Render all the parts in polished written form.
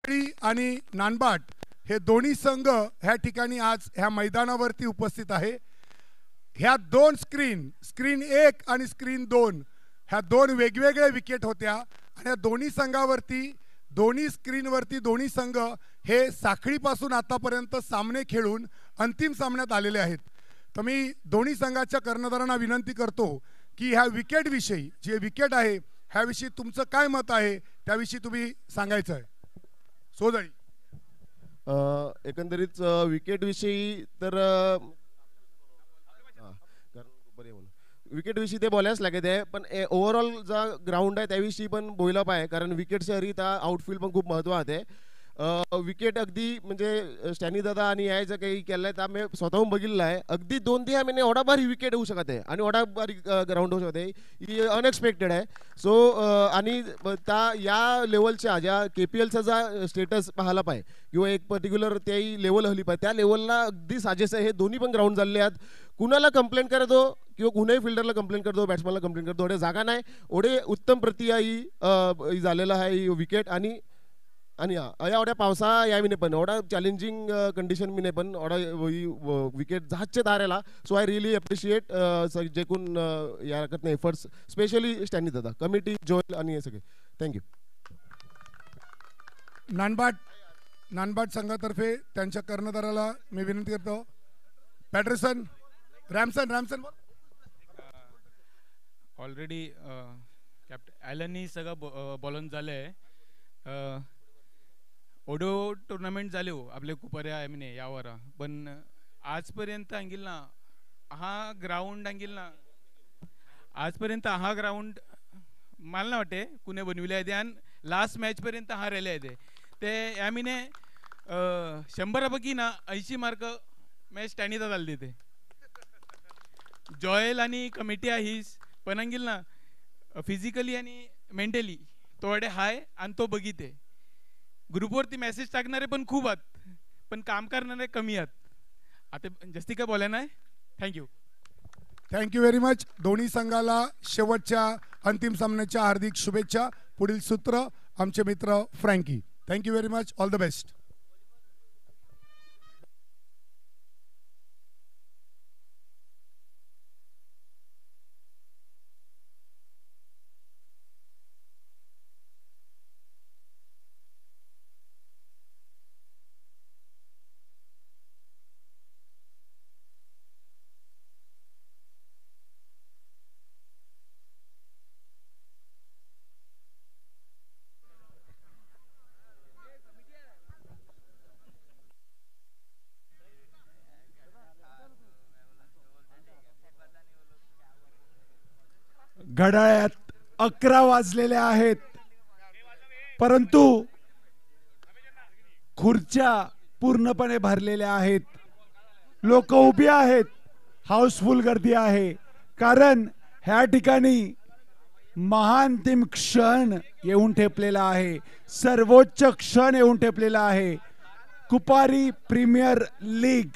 आणि नानबाट हे दोन्ही संघ ह्या ठिकाणी आज ह्या मैदानावरती उपस्थित आहे। ह्या दोन स्क्रीन 1 आणि स्क्रीन 2 ह्या दोन वेगवेगळ्या विकेट होत्या आणि या दोन्ही संघावरती दोन्ही स्क्रीनवरती दोन्ही संघ हे साखळीपासून आतापर्यंत सामने खेळून अंतिम सामन्यात आलेले आहेत। तर मी दोन्ही संघाच्या कर्णधारांना विनंती करतो की ह्या विकेट विषयी जे विकेट आहे ह्याविषयी तुमचं काय मत आहे त्याविषयी तुम्ही सांगायचं आहे। सोदळी एकंदरीत विकेट विषयी तर विकेट विषयी ते बोलायच लागत आहे, पण ओव्हरऑल जो ग्राउंड आहे त्याविषयी पण बोलला पाहिजे, कारण विकेट शहरी त्या आउटफील्ड पण खूप महत्त्वाचं आहे। विकेट अगदी म्हणजे स्टॅनी दादा आणि यायचं काही केलं आहे तर आम्ही स्वतःहून बघितलं आहे, अगदी 2-3 महिने एवढा भारी विकेट होऊ शकत आहे आणि एवढा भारी ग्राउंड होऊ शकत आहे, ही अनएक्सपेक्टेड आहे। सो आणि त्या या लेवलच्या ज्या KPLचा जा स्टेटस पाहायला पाहिजे किंवा एक पर्टिक्युलर त्याही लेवल हली पाहिजे, त्या लेवलला अगदी साजेस आहे। हे दोन्ही पण ग्राउंड झालेले आहेत, कुणाला कंप्लेंट करतो किंवा कुणाही फिल्डरला कंप्लेंट करतो, बॅट्समॅनला कंप्लेंट करतो, एवढे जागा नाही, एवढे उत्तम प्रति ही झालेला आहे ही विकेट। आणि एवढ्या पावसा या मी पण एवढा चॅलेंजिंग कंडिशन मी नाही पण एवढा विकेट जहाजचे तारेला। सो आय रिअली अप्रिशिएट जे कोण या करत नाही एफर्ट्स, स्पेशली स्टॅनी दादा, कमिटी, जोएल आणि हे सगळे। थँक्यू। नानबाट संघातर्फे त्यांच्या कर्णधाराला मी विनंती करतो, पॅटरसन रॅमसन ऑलरेडी कॅप्टन ॲलननी सगळं बोलून झालं आहे। ओडो टुर्नामेंट झाले हो आपले कुपर्या आम्ही यावर, पण आजपर्यंत अंगिल ना हा ग्राउंड मला ना वाटते कुणे बनविले आहे आणि लास्ट मॅचपर्यंत हा राहिले आहे ते आम्ही 100पैकी ना 80 मार्क मॅच टॅनीचा झाले ते जॉयल आणि कमिटी आहेच, पण अंगिल ना फिजिकली आणि मेंटली थोडे हाय आणि तो बघिते ग्रुपवरती मेसेज टाकणारे पण खूप आहेत पण काम करणारे कमी आहेत। आता जास्ती काय बोलायला नाही। Thank you very much. दोन्ही संघाला शेवटच्या अंतिम सामन्याच्या हार्दिक शुभेच्छा। पुढील सूत्र आमचे मित्र Frankie. Thank you very much, all the best. घड्याळात 11 वाजलेले आहेत, परंतु खुर्च्या पूर्णपणे भरलेल्या आहेत, लोक उभी आहेत, हाऊसफुल गर्दी आहे, कारण ह्या ठिकाणी महांतिम क्षण येऊन ठेपलेला आहे, सर्वोच्च क्षण येऊन ठेपलेला आहे। कुपारी प्रीमियर लीग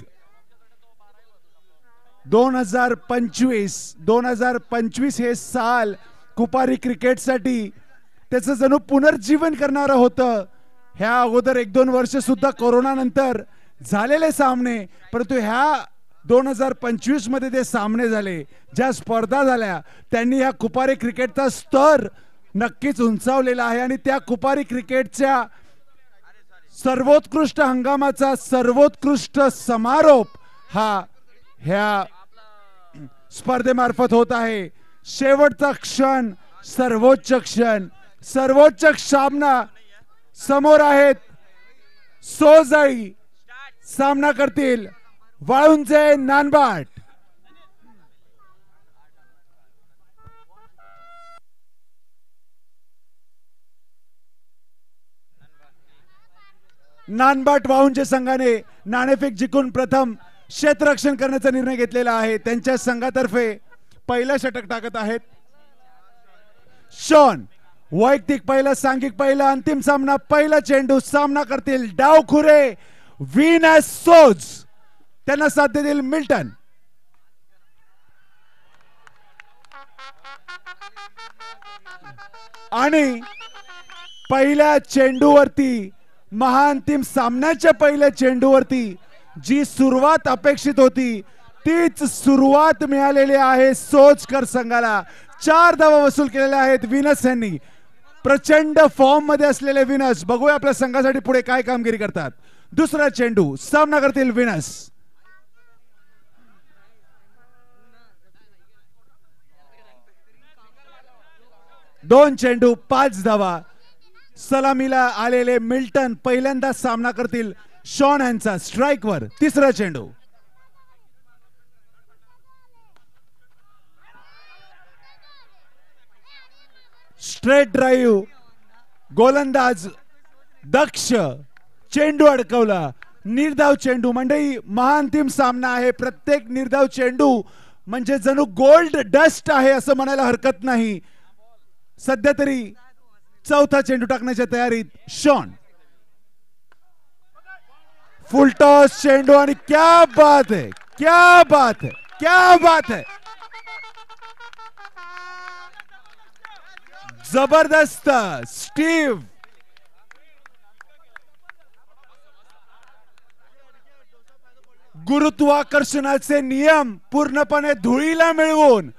2025 हे साल कुपारी क्रिकेटसाठी त्याचं जणू पुनर्जीवन करणारं होतं। ह्या अगोदर 1-2 वर्ष सुद्धा कोरोना नंतर झालेले सामने, परंतु ह्या 2025 मध्ये ते सामने झाले, ज्या स्पर्धा झाल्या त्यांनी ह्या कुपारी क्रिकेटचा स्तर नक्कीच उंचावलेला आहे आणि त्या कुपारी क्रिकेटच्या सर्वोत्कृष्ट हंगामाचा सर्वोत्कृष्ट समारोप हा ह्या स्पर्धेमार्फत होत आहे। शेवटचा क्षण, सर्वोच्च सामना समोर आहेत। सोजळी सामना करतील वाळुंजे नानबाट। नानबाट वाळुंजे संघाने नाणेफेक जिंकून प्रथम क्षेत्ररक्षण करण्याचा निर्णय घेतलेला आहे। त्यांच्या संघातर्फे पहिला षटक टाकत आहेत शॉन। वैयक्तिक पहिला, सांघिक पहिला, अंतिम सामना, पहिला चेंडू सामना करतील डावखुरे विनस सोज, त्यांना साथ देतील मिल्टन। आणि पहिल्या चेंडूवरती महाअंतिम सामन्याच्या पहिल्या चेंडूवरती जी सुरुवात अपेक्षित होती तीच सुरुवात मिळालेली आहे सोचकर संघाला. 4 धावा वसूल केलेल्या आहेत विनस यांनी. प्रचंड फॉर्म मध्ये असलेले विनस, बघूया आपल्या संघासाठी पुढे काय कामगिरी करतात. दुसरा चेंडू सामना करतील विनस. 2 चेंडू 5 धावा. सलामीला आलेले मिल्टन पहिल्यांदा सामना करतील शॉन यांचा स्ट्राइकवर. तिसरा चेंडू स्ट्रेट ड्राईव्ह, गोलंदाज दक्ष, चेंडू अडकवला. निर्धाव चेंडू मंडळी, महाअंतिम सामना आहे. प्रत्येक निर्धाव चेंडू म्हणजे जणू गोल्ड डस्ट आहे असं म्हणायला हरकत नाही. सध्या तरी चौथा चेंडू टाकण्याच्या तयारीत शॉन. फुलटॉस चेंडू आणि क्या बात है, क्या बात है, क्या बात है. जबरदस्त स्टीव्ह. गुरुत्वाकर्षणाचे नियम पूर्णपणे धुळीला मिळवून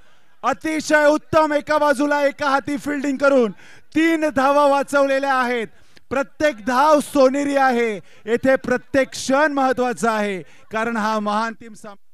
अतिशय उत्तम एका बाजूला एका हाती फिल्डिंग करून 3 धावा वाचवलेल्या आहेत. प्रत्येक धाव सोनेरी आहे. येथे प्रत्येक क्षण महत्वाचा आहे कारण हा महाअंतिम सामना.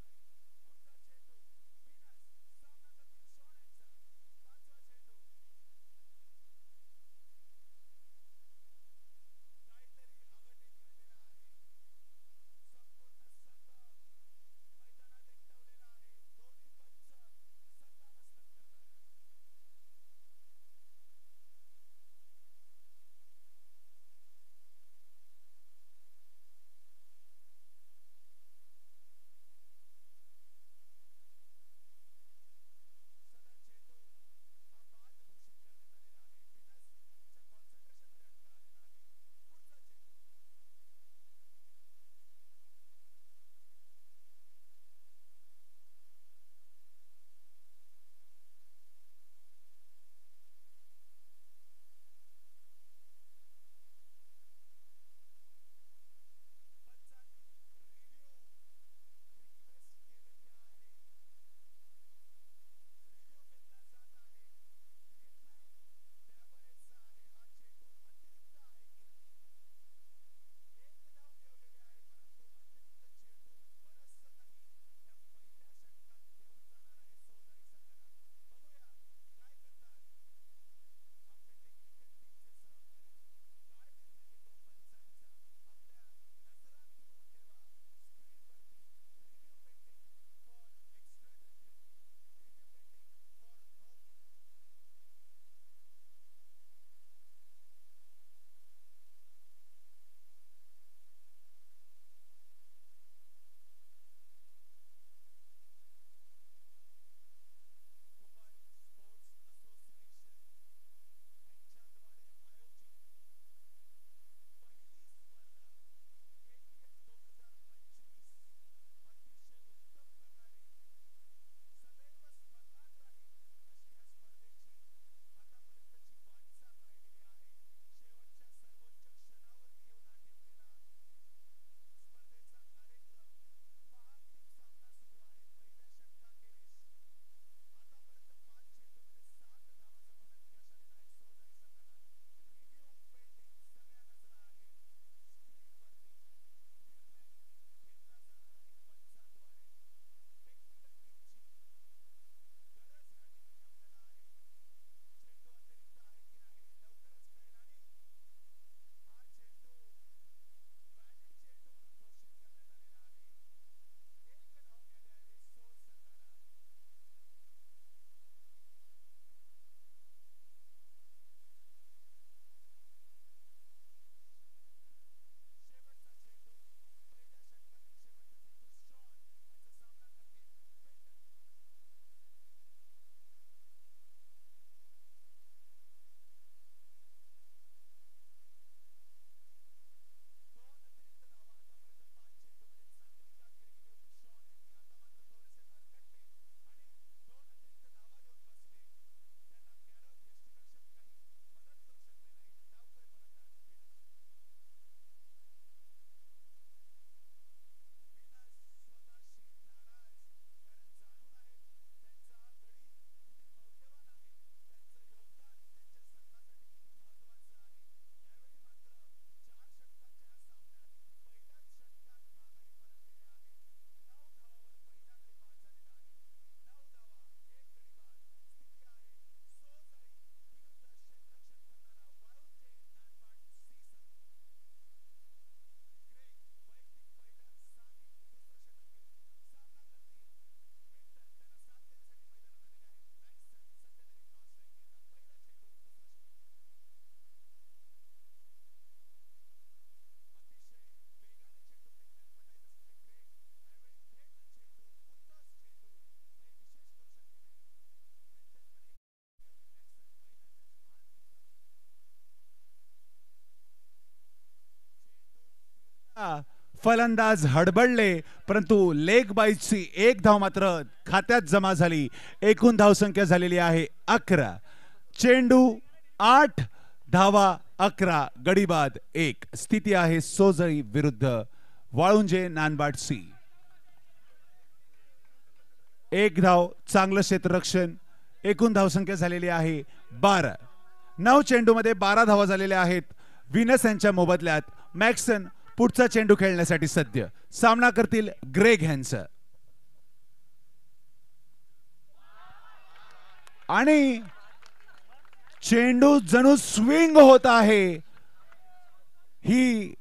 फलंदाज हडबडले, परंतु लेग बाईची एक धाव मात्र खात्यात जमा झाली. एकूण धावसंख्या झालेली आहे 11. चेंडू 8, धावा 11, गडीबाद 1. स्थिती आहे सोजळी विरुद्ध वाळुंजे नानबाड सी. 1 धाव, चांगलं क्षेत्ररक्षण. एकूण धावसंख्या झालेली आहे 12. 9 चेंडू मध्ये 12 धावा झालेल्या आहेत. विनस यांच्या मोबदल्यात मॅक्सन पुढचा चेंडू खेळण्यासाठी सज्ज. सामना करतील ग्रेग हॅन्स. आणि चेंडू जणू स्विंग होत आहे. ही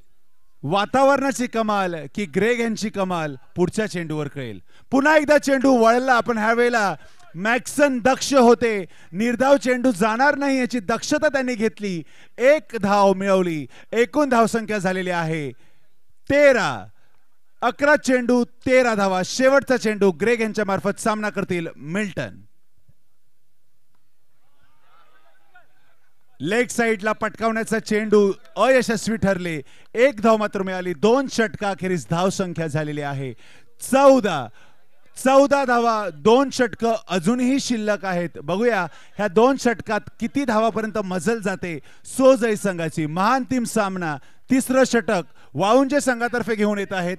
वातावरणाची कमाल की ग्रेग यांची कमाल पुढच्या चेंडूवर कळेल. पुन्हा एकदा चेंडू वळला, पण ह्या वेळेला मॅक्सन दक्ष होते. निर्धाव चेंडू जाणार नाही याची दक्षता त्यांनी घेतली. 1 धाव मिळवली. एकूण धावसंख्या झालेली आहे 13. 11 चेंडू 13 धावा. शेवटचा चेंडू ग्रेग यांच्या मार्फत सामना करतील मिल्टन. लेग साइडला पटकावण्याचा चेंडू अयशस्वी ठरले. 1 धाव मात्र मिळाली. 2 षटका अखेरीस धावसंख्या झालेली आहे 14. 14 धावा, 2 षटक अजूनही शिल्लक आहेत. बघूया ह्या 2 षटकात किती धावापर्यंत मजल जाते सोजई संघाची. महान टीम सामना. 3रं षटक वाळुंजे संघातर्फे घेऊन येत आहेत.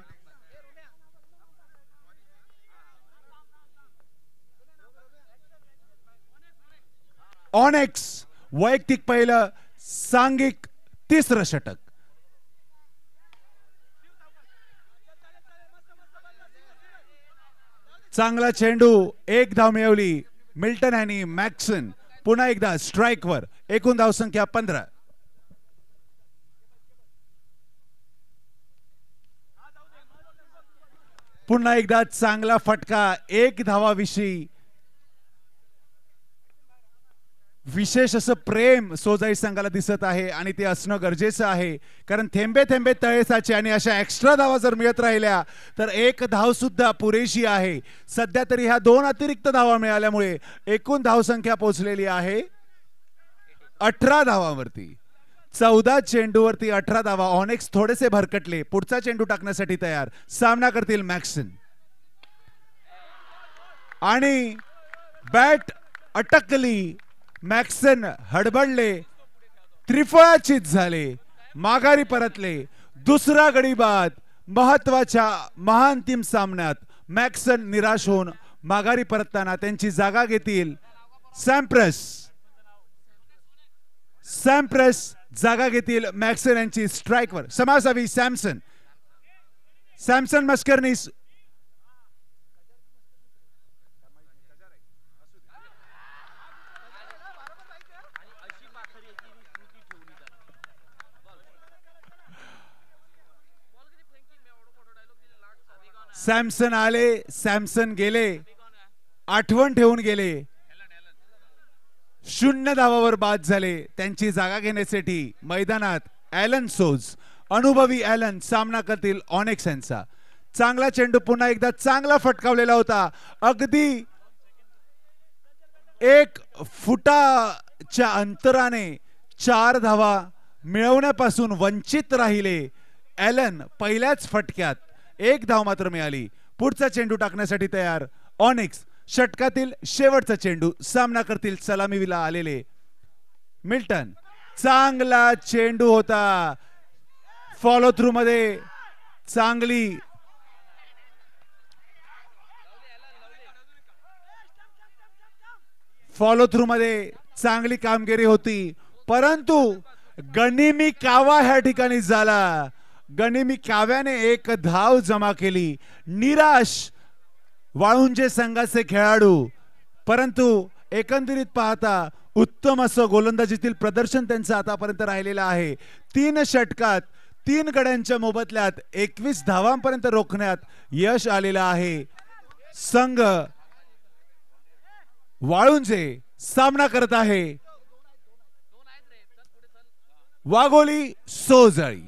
ऑनेक्स वैयक्तिक पहिलं, सांघिक 3रं षटक. चांगला चेंडू, 1 धाव मिळवली मिल्टन आणि मॅक्सन पुन्हा एकदा स्ट्राइकवर. एकूण धावसंख्या 15. पुन्हा एकदा चांगला फटका. 1 धावाविषयी विशेष असं प्रेम सोजाई संघाला दिसत आहे आणि ते असणं गरजेचं आहे. कारण थेंबे थेंबे तळे साचे आणि अशा एक्स्ट्रा धावा जर मिळत राहिल्या तर 1 धाव सुद्धा पुरेशी आहे. सध्या तरी ह्या 2 अतिरिक्त धावा मिळाल्यामुळे एकूण धावसंख्या पोहोचलेली आहे 18 धावांवरती. 14 चेंडूवरती 18 धावा. ऑनेक्स थोडेसे भरकटले. पुढचा चेंडू टाकण्यासाठी तयार. सामना करतील मॅक्सन. आणि बॅट अटकली. मॅक्सन हडबडले. त्रिफळाचीत झाले. माघारी परतले. 2रा गडी बाद. महत्वाच्या महान टीम सामन्यात मॅक्सन निराश होऊन माघारी परतताना त्यांची जागा घेतील सॅम्प्रस. सॅम्प्रस जागा घेतील मॅक्सन यांची स्ट्राइकवर. समासावी सॅमसन. सॅमसन मस्करनीस. सॅमसन आले, सॅमसन गेले. आठवण ठेवून गेले. 0 धावावर बाद झाले. त्यांची जागा घेण्यासाठी मैदानात ॲलन सोज, अनुभवी ॲलन सामना करतील ऑनेक्स यांचा. चांगला चेंडू पुन्हा एकदा चांगला फटकावलेला होता. अगदी 1 फुटाच्या अंतराने 4 धावा मिळवण्यापासून वंचित राहिले ॲलन. पहिल्याच फटक्यात 1 धाव मात्र मिळाली. पुढचा चेंडू टाकण्यासाठी तयार ऑनेक्स. षटकातील शेवटचा चेंडू सामना करतील सलामीला आलेले मिल्टन. चांगला चेंडू होता. फॉलो थ्रू मध्ये चांगली चांगली कामगिरी होती. परंतु गनिमी कावा ह्या ठिकाणी झाला. गनिमी काव्याने 1 धाव जमा केली. निराश वाळुंजे संघाचे खेळाडू. परंतु एकंदरीत पाहता उत्तम असं गोलंदाजीतील प्रदर्शन त्यांचं आतापर्यंत राहिलेलं आहे. 3 षटकात 3 गड्यांच्या मोबदल्यात 21 धावांपर्यंत रोखण्यात यश आलेलं आहे. संघ वाळुंजे सामना करत आहे वाघोली सोजळी.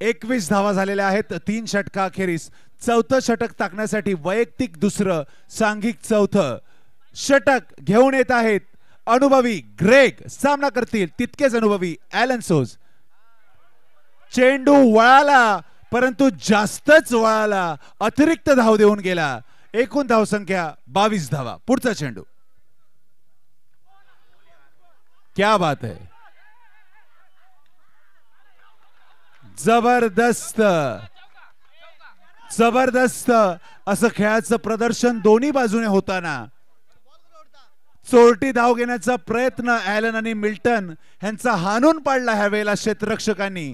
21 धावा झालेल्या आहेत 3 षटका अखेरीस. 4थं षटक टाकण्यासाठी वैयक्तिक 2रं, सांघिक 4थं षटक घेऊन येत आहेत अनुभवी ग्रेग. सामना करतील तितकेच अनुभवी ॲलन सोज. चेंडू वळाला, परंतु जास्तच वळाला, अतिरिक्त धाव देऊन गेला. एकूण धावसंख्या 22 धावा. पुढचा चेंडू. क्या बात है, जबरदस्त जबरदस्त असं खेळाचं प्रदर्शन दोन्ही बाजूने होताना चोरटी धाव घेण्याचा प्रयत्न ॲलन आणि मिल्टन यांचा हाणून पाडला ह्या वेळेला क्षेत्ररक्षकांनी.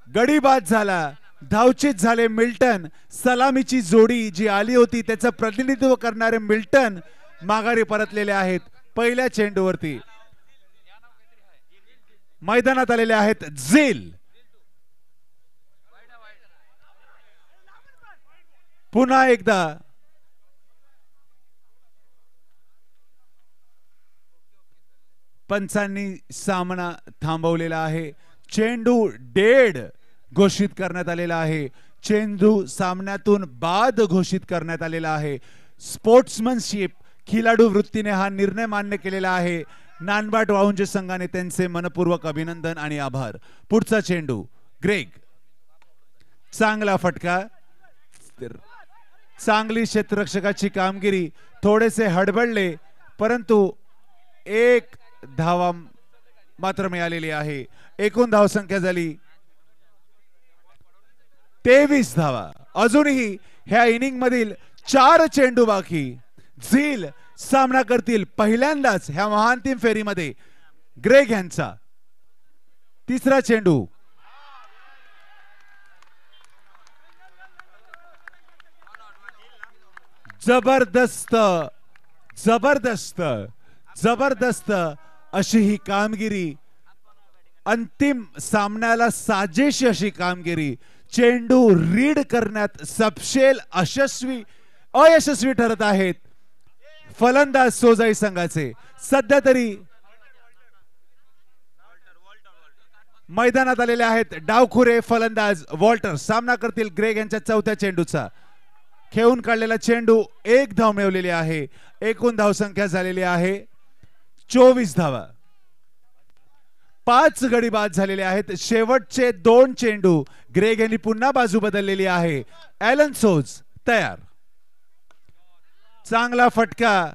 गडी बाद झाला, धावचीत झाले मिल्टन. सलामीची जोडी जी आली होती त्याचं प्रतिनिधित्व करणारे मिल्टन माघारी परतलेले आहेत. पहिल्या चेंडूवरती मैदानात आलेले आहेत झील. पुन्हा एकदा पंचांनी सामना थांबवलेला आहे. चेंडू डेड घोषित करण्यात आलेला आहे. चेंडू सामन्यातून बाद घोषित करण्यात आलेला आहे. स्पोर्ट्समनशिप खिलाडू वृत्तीने हा निर्णय मान्य केलेला आहे. नानबाट वाळुंजे संघाने त्यांचे मनपूर्वक अभिनंदन आणि आभार. पुढचा चेंडू ग्रेग. चांगला फटका, चांगली क्षेत्ररक्षकाची कामगिरी. थोडेसे हडबडले परंतु एक धावा मात्र मिळालेली आहे. एकूण धावसंख्या झाली 23 धावा. अजूनही ह्या इनिंग मधील 4 चेंडू बाकी. झील सामना करतील पहिल्यांदाच ह्या महाअंतिम फेरीमध्ये ग्रेग यांचा. तिसरा चेंडू. जबरदस्त जबरदस्त जबरदस्त अशी ही कामगिरी. अंतिम सामन्याला साजेशी अशी कामगिरी. चेंडू रीड करण्यात सपशेल अयशस्वी ठरत आहेत फलंदाज सोजाई संघाचे. सध्या तरी मैदानात आलेले आहेत डावखुरे फलंदाज वॉल्टर. सामना करतील ग्रेग यांच्या चौथ्या चेंडूचा. खेळून काढलेला चेंडू 1 धाव मिळवलेली आहे. एकूण धावसंख्या झालेली आहे 24 धावा. 5 गडी बाद झालेले आहेत. शेवटचे 2 चेंडू ग्रेग यांनी पुन्हा बाजू बदललेली आहे. ॲलन सोज तयार. चांगला फटका.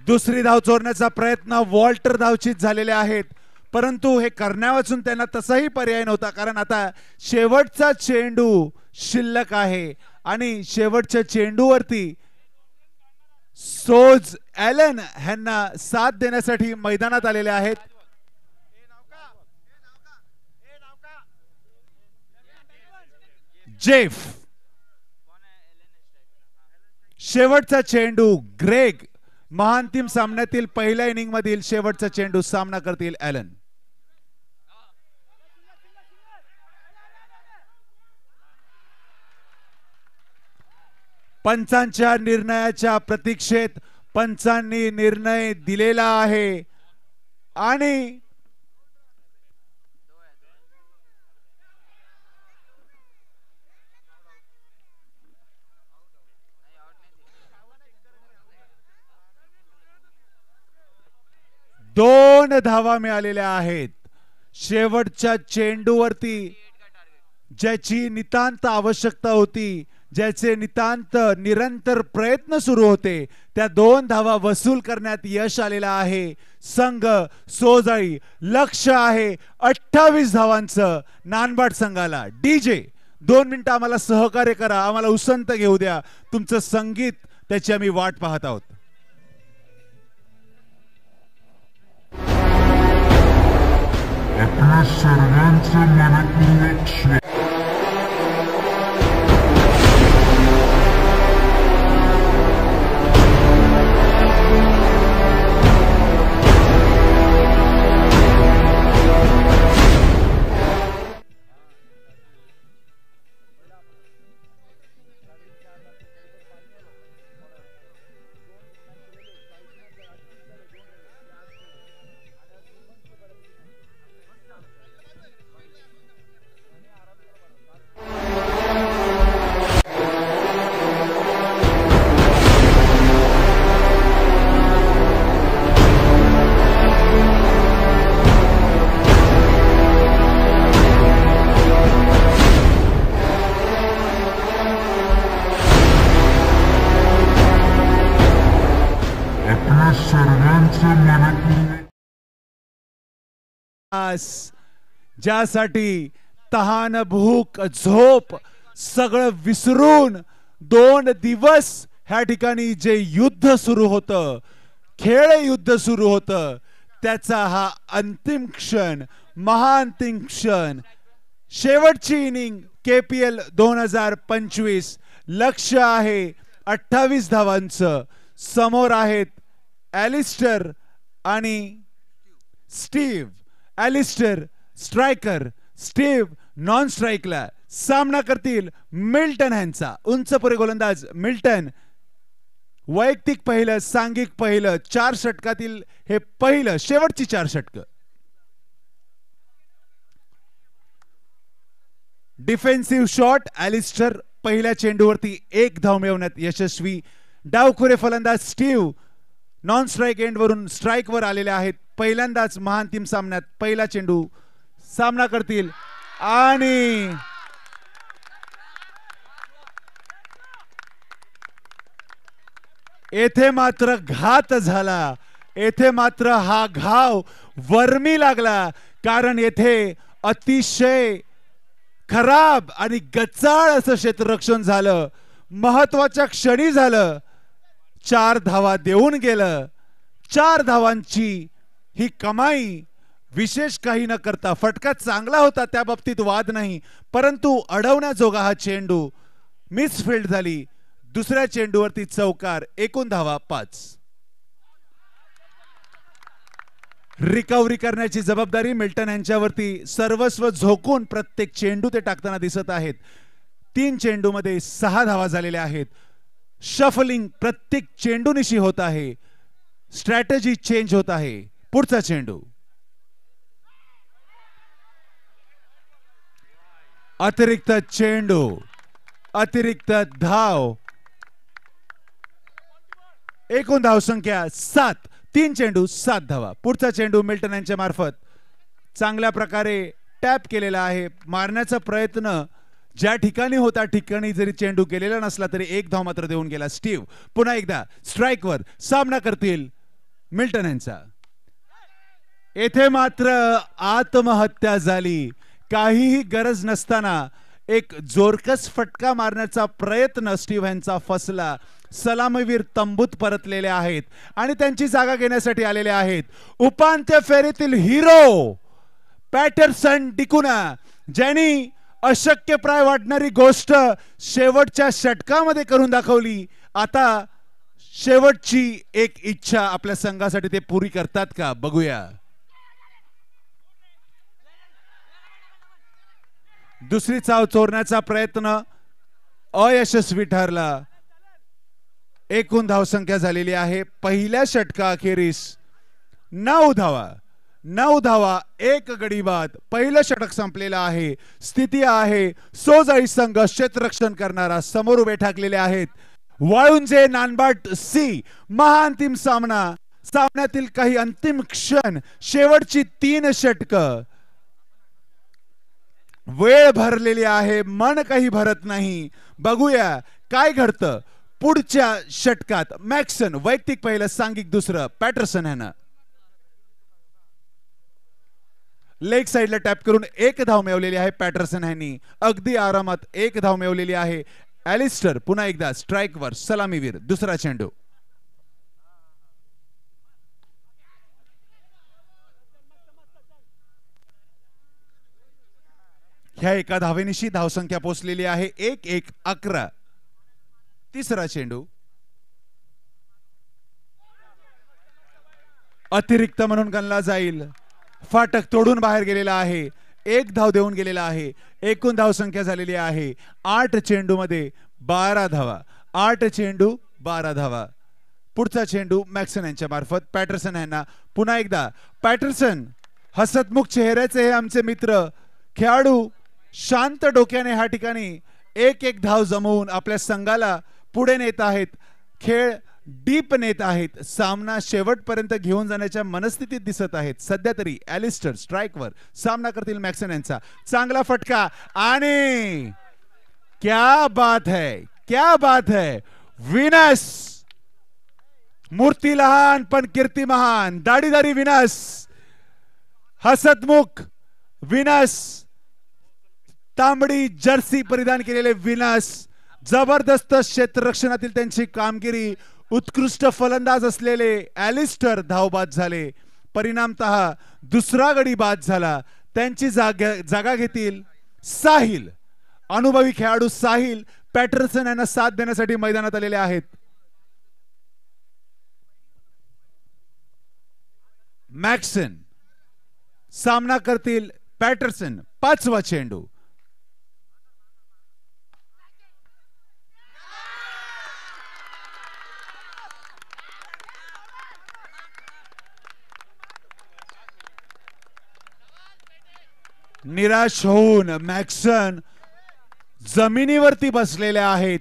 दुसरी धाव चोरण्याचा प्रयत्न. वॉल्टर धावचीत झालेले आहेत परंतु हे करण्यावाचून त्यांना तसाही पर्याय नव्हता, कारण आता शेवटचा चेंडू शिल्लक आहे आणि शेवटच्या चेंडूवरती सोज ॲलन यांना साथ देण्यासाठी मैदानात आलेले आहेत. जेफ. शेवटचा चेंडू ग्रेग. महाअंतिम सामन्यातील पहिल्या इनिंग मधील शेवटचा चेंडू सामना करतील ॲलन. पंचांच्या निर्णयाच्या प्रतीक्षेत पंचांनी निर्णय दिलेला आहे आणि दोन धावा मिळालेल्या आहेत. शेवटच्या चेंडूवरती ज्याची नितांत आवश्यकता होती, ज्याचे नितांत निरंतर प्रयत्न सुरू होते, त्या 2 धावा वसूल करण्यात यश आलेला आहे संघ सोजाई. लक्ष आहे 28 धावांचं नानबाट संघाला. डीजे 2 मिनिटं आम्हाला सहकार्य करा, आम्हाला उसंत घेऊ द्या. तुमचं संगीत त्याची आम्ही वाट पाहत आहोत. आपल्या सर्वांचं मनपूर्वक स्वागत. नागांची मनातली ज्यासाठी तहान भूक झोप सगळं विसरून 2 दिवस ह्या ठिकाणी जे युद्ध सुरू होतं, खेळ युद्ध सुरू होतं, त्याचा हा अंतिम क्षण, महाअंतिम क्षण, शेवटची इनिंग KPL 2025. लक्ष्य आहे 28 धावांचं. समोर आहेत ॲलिस्टर आणि Steve. Alastair striker, Steve non स्ट्राईकला. सामना करतील मिल्टन ह्यांचा. उंच पुरे गोलंदाज मिल्टन. वैयक्तिक पहिलं, सांघिक पहिलं, 4 षटकातील हे पहिलं, शेवटची 4 षटक. Defensive shot. ॲलिस्टर पहिल्या चेंडूवरती 1 धाव मिळवण्यात यशस्वी. डावखुरे फलंदाज स्टीव्ह नॉन स्ट्राईक एंड वरून स्ट्राईक वर आलेले आहेत. पहिल्यांदाच महाअंतिम सामन्यात पहिला चेंडू सामना करतील आणि येथे मात्र घात झाला. येथे मात्र हा घाव वर्मी लागला, कारण येथे अतिशय खराब आणि गचाळ असं क्षेत्ररक्षण झालं. महत्वाच्या क्षणी झालं. 4 धावा देऊन गेलं. 4 धावांची ही कमाई. विशेष काही न करता फटका चांगला होता, त्या बाबतीत वाद नाही, परंतु अडवण्याजोगा हा चेंडू. मिसफिल्ड झाली. दुसऱ्या चेंडूवरती चौकार. एकूण धावा 5. रिकव्हरी करण्याची जबाबदारी मिल्टन यांच्यावरती. सर्वस्व झोकून प्रत्येक चेंडू ते टाकताना दिसत आहेत. 3 चेंडूमध्ये 6 धावा झालेल्या आहेत. शफलिंग प्रत्येक चेंडूनिशी होत आहे. स्ट्रॅटेजी चेंज होत आहे. पुढचा चेंडू. अतिरिक्त चेंडू, अतिरिक्त धाव. एकूण धाव संख्या 7. 3 चेंडू 7 धावा. पुढचा चेंडू मिल्टन यांच्या मार्फत चांगल्या प्रकारे टॅप केलेला आहे. मारण्याचा प्रयत्न ज्या ठिकाणी होता ठिकाणी जरी चेंडू केलेला नसला तरी 1 धाव मात्र देऊन गेला. स्टीव्ह पुन्हा एकदा स्ट्राईकवर. सामना करतील मिल्टन यांचा. येथे मात्र आत्महत्या झाली. काहीही गरज नसताना एक जोरकस फटका मारण्याचा प्रयत्न स्टीव्ह यांचा फसला. सलामीवीर तंबूत परतलेले आहेत आणि त्यांची जागा घेण्यासाठी आलेले आहेत उपांत्य फेरीतील हिरो पॅटरसन डिकुना, ज्यांनी अशक्यप्राय वाटणारी गोष्ट शेवटच्या षटकामध्ये करून दाखवली. आता शेवटची एक इच्छा आपल्या संघासाठी ते पुरी करतात का बघूया. दुसरी चाव चोरण्याचा प्रयत्न अयशस्वी ठरला. एकूण धावसंख्या झालेली आहे पहिल्या षटकाअखेरीस 9 धावा. 9 धावा 1 गडी बाद. पहिलं षटक संपलेलं आहे. स्थिती आहे सोजाई संघ क्षेत्ररक्षण करणारा. समोर उभे ठाकलेले आहेत वाळुंजे नानबाट सी. महाअंतिम सामना. सामन्यातील काही अंतिम क्षण, शेवटची 3 षटक. वेळ भरलेली आहे, मन काही भरत नाही. बघूया काय घडतं पुढच्या षटकात. मॅक्सन वैयक्तिक पहिलं, सांघिक दुसरं. पॅटरसन ह्यानं लेग साइडला टॅप करून 1 धाव मिळवलेली आहे. पॅटरसन ह्यांनी अगदी आरामात 1 धाव मिळवलेली आहे. ॲलिस्टर पुन्हा एकदा स्ट्राईकवर. सलामीवीर. दुसरा चेंडू. ह्या एका धावेनिशी धावसंख्या पोहोचलेली आहे 1-1-11. तिसरा चेंडू. अतिरिक्त म्हणून गणला जाईल. फाटक तोडून बाहेर गेलेला आहे. 1 धाव देऊन गेलेला आहे. एकूण धावसंख्या झालेली आहे 8 चेंडू मध्ये 12 धावा. 8 चेंडू 12 धावा. पुढचा चेंडू मॅक्सन यांच्या मार्फत. पॅटरसन यांना पुन्हा एकदा. पॅटरसन हसतमुख चेहऱ्याचे हे आमचे मित्र खेळाडू शांत डोक्याने ह्या ठिकाणी 1-1 धाव जमवून आपल्या संघाला पुढे नेत आहेत. खेळ डीप नेत आहेत. सामना शेवटपर्यंत घेऊन जाण्याच्या मनस्थितीत दिसत आहेत. सध्या तरी ॲलिस्टर स्ट्राईकवर. सामना करतील मॅक्सन यांचा. चांगला फटका आणि क्या बात है, क्या बात है. विनस मूर्ती लहान पण कीर्ती महान. दाढीदारी विनाश, हसतमुख विनाश, तांबडी जर्सी परिधान केलेले विनाश. जबरदस्त क्षेत्ररक्षणातील त्यांची कामगिरी. उत्कृष्ट फलंदाज असलेले ॲलिस्टर धावबाद झाले. परिणामतः दुसरा गडी बाद झाला. त्यांची जागा घेतील साहिल. अनुभवी खेळाडू साहिल पॅटरसन यांना साथ देण्यासाठी मैदानात आलेले आहेत. मॅक्सन सामना करतील पॅटरसन. 5वा चेंडू. निराश होऊन मॅक्सन जमिनीवरती बसलेले आहेत,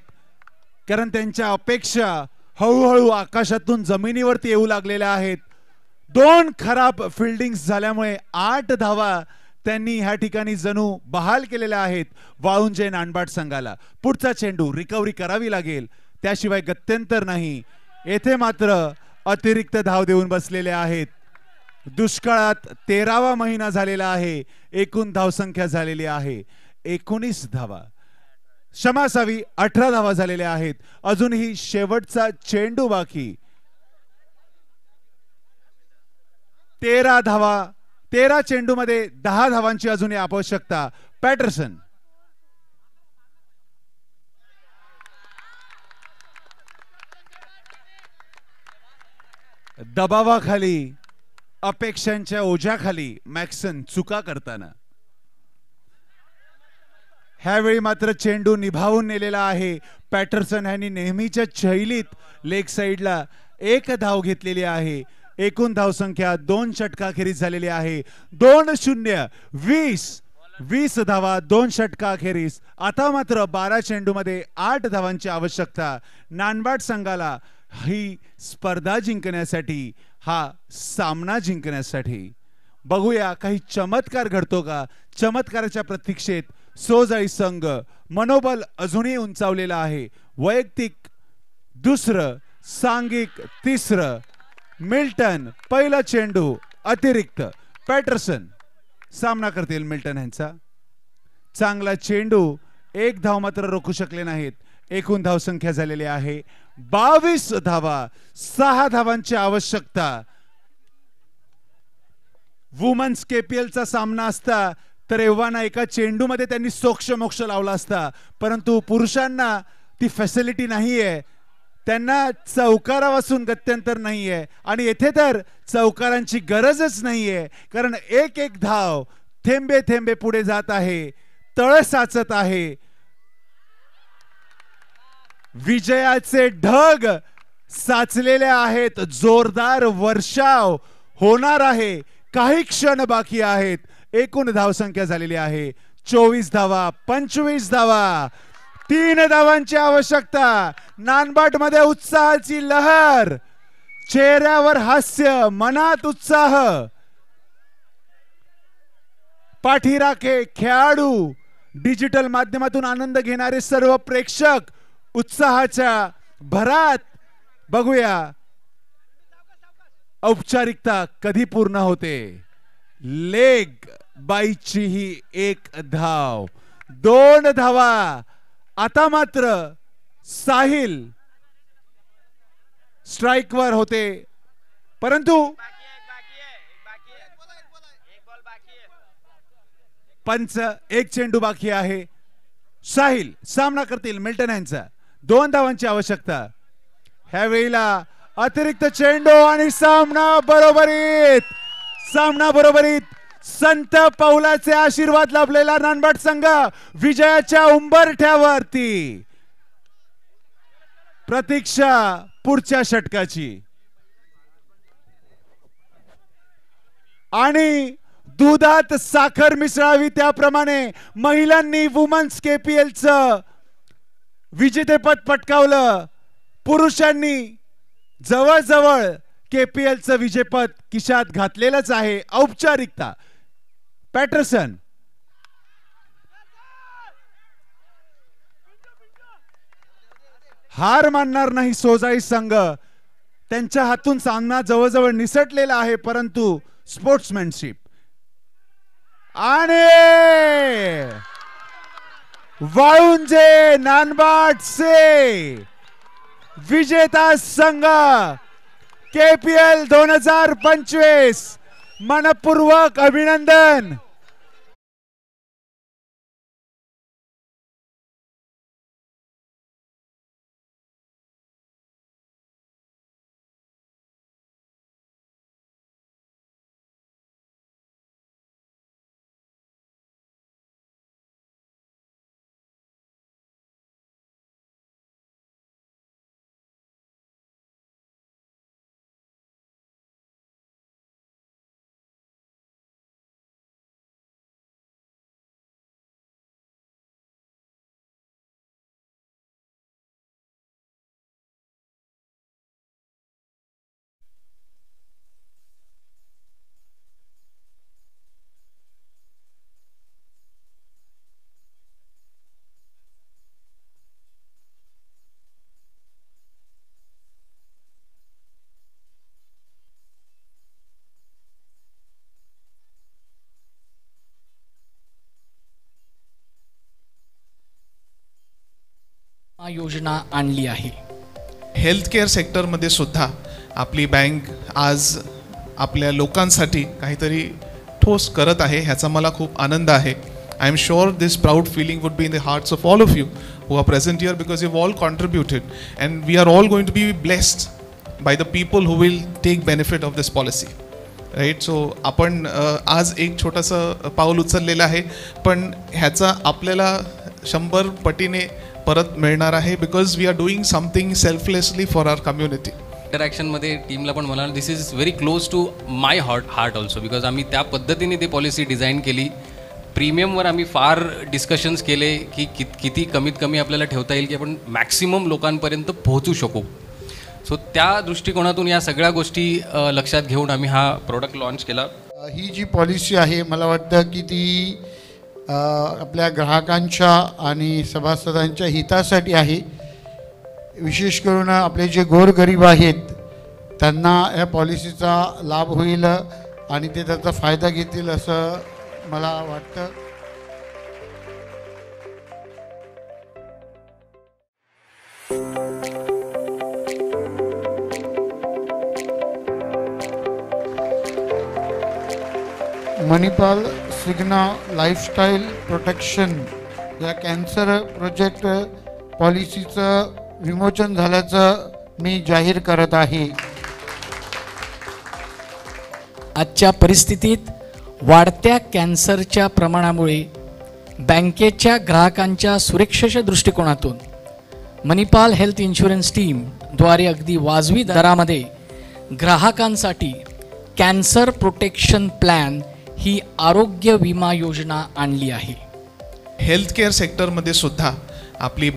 कारण त्यांच्या अपेक्षा हळूहळू आकाशातून जमिनीवरती येऊ लागलेल्या आहेत. 2 खराब फिल्डिंग्स झाल्यामुळे 8 धावा त्यांनी ह्या ठिकाणी जणू बहाल केलेल्या आहेत वाळुंजे नानबाट संघाला. पुढचा चेंडू रिकव्हरी करावी लागेल, त्याशिवाय गत्यंतर नाही. येथे मात्र अतिरिक्त धाव देऊन बसलेले आहेत. दुष्काळात 13वा महिना झालेला आहे. एकूण धावसंख्या झालेली आहे 19 धावा. क्षमा असावी, 18 धावा झालेल्या आहेत. अजूनही शेवटचा चेंडू बाकी. 13 धावा. 13 चेंडू मध्ये 10 धावांची अजूनही आवश्यकता. पॅटरसन दबावाखाली, अपेक्षांच्या ओझ्याखाली मॅक्सन चुका करताना. ह्यावेळी मात्र चेंडू निभावून नेलेला आहे. पॅटरसन यांनी नेहमीच्या शैलीत लेग साइडला 1 धाव घेतलेली आहे. एकूण धावसंख्या 2 षटकाखेरीज झालेली आहे. 2-0 20 धावा 2 षटकाखेरीज. आता मात्र 12 चेंडूमध्ये 8 धावांची आवश्यकता नानबाट संघाला ही स्पर्धा जिंकण्यासाठी, हा सामना जिंकण्यासाठी. बघूया काही चमत्कार घडतो का. चमत्काराच्या प्रतीक्षेत सोजाई संघ मनोबल अजूनही उंचावलेला आहे. वैयक्तिक 2रं, सांघिक 3रं. मिल्टन पहिला चेंडू अतिरिक्त. पॅटरसन सामना करतील मिल्टन यांचा. चांगला चेंडू. 1 धाव मात्र रोखू शकले नाहीत. एकूण धावसंख्या झालेली आहे 22 धावा. 6 धावांची आवश्यकता. वुमन्स केपीएलचा सामना असता तर एव्हाना एका चेंडूमध्ये त्यांनी सोक्ष मोक्ष लावला असता, परंतु पुरुषांना ती फॅसिलिटी नाहीये. त्यांना चौकारापासून गत्यंतर नाहीये आणि येथे तर चौकारांची गरजच नाहीये, कारण एक एक धाव थेंबे थेंबे पुढे जात आहे. तळ साचत आहे. विजयाचे ढग साचलेले आहेत. जोरदार वर्षाव होणार आहे. काही क्षण बाकी आहेत. एकूण धावसंख्या झालेली आहे 24 धावा. 25 धावा. 3 धावांची आवश्यकता. नानबाट मध्ये उत्साहाची लहर. चेहऱ्यावर हास्य, मनात उत्साह. पाठीराखे खेळाडू, डिजिटल माध्यमातून आनंद घेणारे सर्व प्रेक्षक उत्साहाच्या भरात. बघूया औपचारिकता कधी पूर्ण होते. लेग बाईची ही 1 धाव. 2 धावा. आता मात्र साहिल स्ट्राइकवर होते, परंतु पंच 1 चेंडू बाकी आहे. साहिल सामना करतील मिल्टन यांचा. 2 धावांची आवश्यकता. ह्या वेळेला अतिरिक्त चेंडू आणि सामना बरोबरीत. सामना बरोबरीत. संत पाऊलाचे आशीर्वाद लाभलेला नानबाट संघ विजयाच्या उंबरठ्यावरती. प्रतीक्षा पुढच्या षटकाची. आणि दुधात साखर मिसळावी त्याप्रमाणे महिलांनी वुमन्स केपीएलचं विजेतेपद पटकावलं. पुरुषांनी जवळजवळ केपीएलचं विजेतेपद खिशात घातलेलंच आहे. औपचारिकता. पॅटरसन हार मानणार नाही सोजाई संघ. त्यांच्या हातून सामना जवळजवळ निसटलेला आहे, परंतु स्पोर्ट्समॅनशिप आणि वाळुंजे नानबाटचे विजेता संघ KPL 2025 मनपूर्वक अभिनंदन. योजना आणली आहे. हेल्थ केअर सेक्टरमध्ये सुद्धा आपली बँक आज आपल्या लोकांसाठी काहीतरी ठोस करत आहे, ह्याचा मला खूप आनंद आहे. I am sure this proud feeling would be in the hearts of all of you who are present here because you've all contributed and we are all going to be blessed by the people who will take benefit of this policy, right? So आपण आज एक छोटंसं पाऊल उचललेलं आहे, पण ह्याचा आपल्याला 100 पटीने परत मिळणार आहे because we are doing something selflessly for our community. इंटरॅक्शनमध्ये टीमला पण म्हणाल this is very close to my heart also because आम्ही त्या पद्धतीने ती पॉलिसी डिझाईन केली. प्रीमियमवर आम्ही फार डिस्कशन्स केले की किती कमीत कमी आपल्याला ठेवता येईल की आपण मॅक्सिमम लोकांपर्यंत पोहोचू शकू. सो त्या दृष्टिकोनातून या सगळ्या गोष्टी लक्षात घेऊन आम्ही हा प्रोडक्ट लॉन्च केला. ही जी पॉलिसी आहे मला वाटतं की ती आपल्या ग्राहकांच्या आणि सभासदांच्या हितासाठी आहे. विशेष करून आपले जे गोरगरीब आहेत त्यांना या पॉलिसीचा लाभ होईल आणि ते त्याचा फायदा घेतील असं मला वाटतं. मणिपाल सिग्ना लाईफस्टाईल प्रोटेक्शन या कॅन्सर प्रोजेक्ट पॉलिसीचं विमोचन झाल्याचं मी जाहीर करत आहे. आजच्या परिस्थितीत वाढत्या कॅन्सरच्या प्रमाणामुळे बँकेच्या ग्राहकांच्या सुरक्षेच्या दृष्टिकोनातून मणिपाल हेल्थ इन्शुरन्स टीमद्वारे अगदी वाजवी दरामध्ये ग्राहकांसाठी कॅन्सर प्रोटेक्शन प्लॅन ही आरोग्य विमा योजना आणली आहे. हेल्थ केअर सेक्टरमध्ये सुद्धा आपली